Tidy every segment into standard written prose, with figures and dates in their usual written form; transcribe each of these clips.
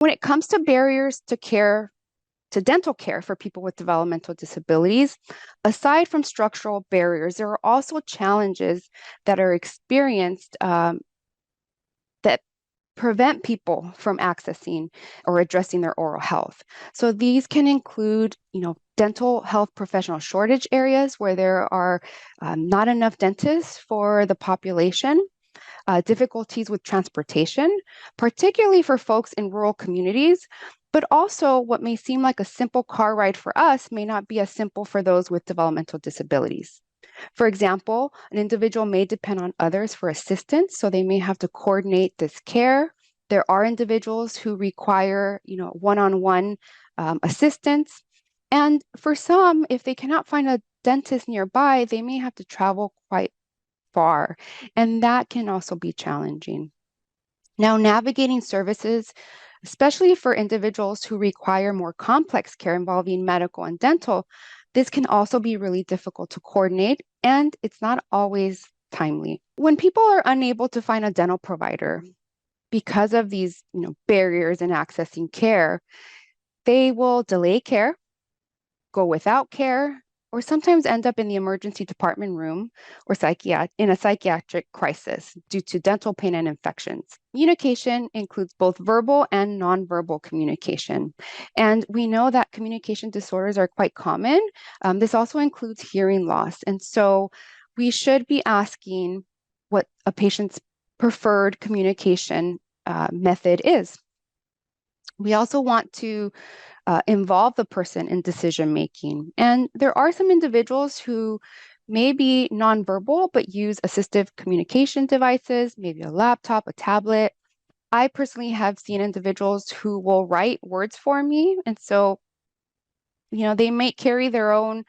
When it comes to barriers to dental care for people with developmental disabilities, aside from structural barriers, there are also challenges that are experienced that prevent people from accessing or addressing their oral health. So these can include, dental health professional shortage areas where there are not enough dentists for the population. Difficulties with transportation, particularly for folks in rural communities, but also what may seem like a simple car ride for us may not be as simple for those with developmental disabilities. For example, an individual may depend on others for assistance, so they may have to coordinate this care. There are individuals who require, one-on-one assistance. And for some, if they cannot find a dentist nearby, they may have to travel quite far, and that can also be challenging. Now, navigating services, especially for individuals who require more complex care involving medical and dental, this can also be really difficult to coordinate, and it's not always timely. When people are unable to find a dental provider because of these, barriers in accessing care, they will delay care, go without care, or sometimes end up in the emergency department room or in a psychiatric crisis due to dental pain and infections. Communication includes both verbal and nonverbal communication. And we know that communication disorders are quite common. This also includes hearing loss. And so we should be asking what a patient's preferred communication method is. We also want to involve the person in decision making. And there are some individuals who may be nonverbal but use assistive communication devices, maybe a laptop, a tablet. I personally have seen individuals who will write words for me. And so, they might carry their own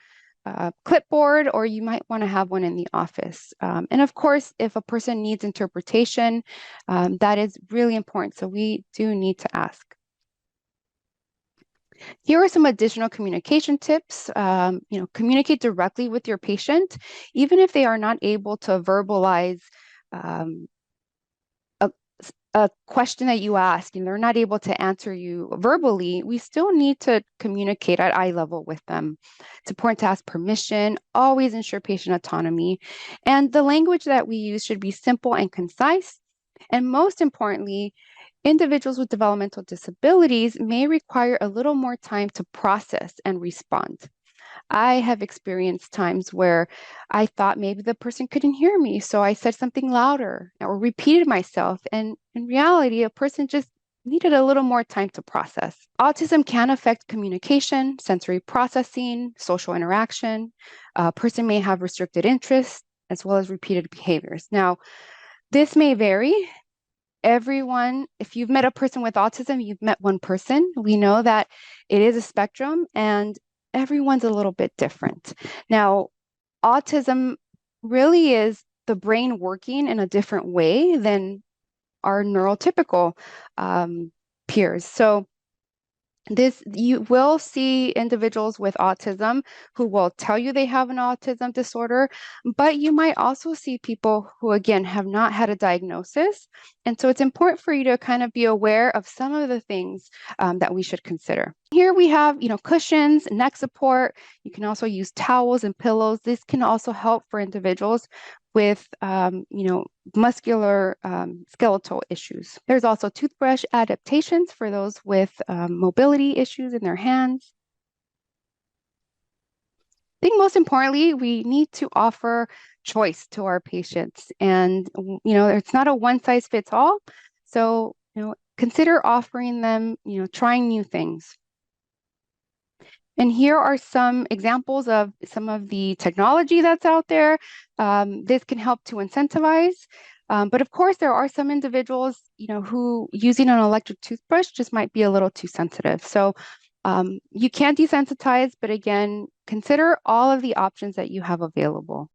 clipboard, or you might want to have one in the office. And of course, if a person needs interpretation, that is really important. So we do need to ask. Here are some additional communication tips. Communicate directly with your patient, even if they are not able to verbalize a question that you ask and they're not able to answer you verbally. We still need to communicate at eye level with them. It's important to ask permission, always ensure patient autonomy, and the language that we use should be simple and concise. And most importantly, individuals with developmental disabilities may require a little more time to process and respond. I have experienced times where I thought maybe the person couldn't hear me, so I said something louder or repeated myself. And in reality, a person just needed a little more time to process. Autism can affect communication, sensory processing, social interaction. A person may have restricted interests as well as repeated behaviors. Now, this may vary. Everyone, if you've met a person with autism, you've met one person. We know that it is a spectrum and everyone's a little bit different. Now, autism really is the brain working in a different way than our neurotypical peers. So you will see individuals with autism who will tell you they have an autism disorder, but you might also see people who, again, have not had a diagnosis. And so it's important for you to kind of be aware of some of the things that we should consider. Here we have, cushions, neck support. You can also use towels and pillows. This can also help for individuals with, muscular skeletal issues. There's also toothbrush adaptations for those with mobility issues in their hands. I think most importantly, we need to offer choice to our patients. And, it's not a one size fits all. So, consider offering them, trying new things. And here are some examples of some of the technology that's out there. This can help to incentivize. But of course, there are some individuals, who using an electric toothbrush just might be a little too sensitive. So you can desensitize, but again, consider all of the options that you have available.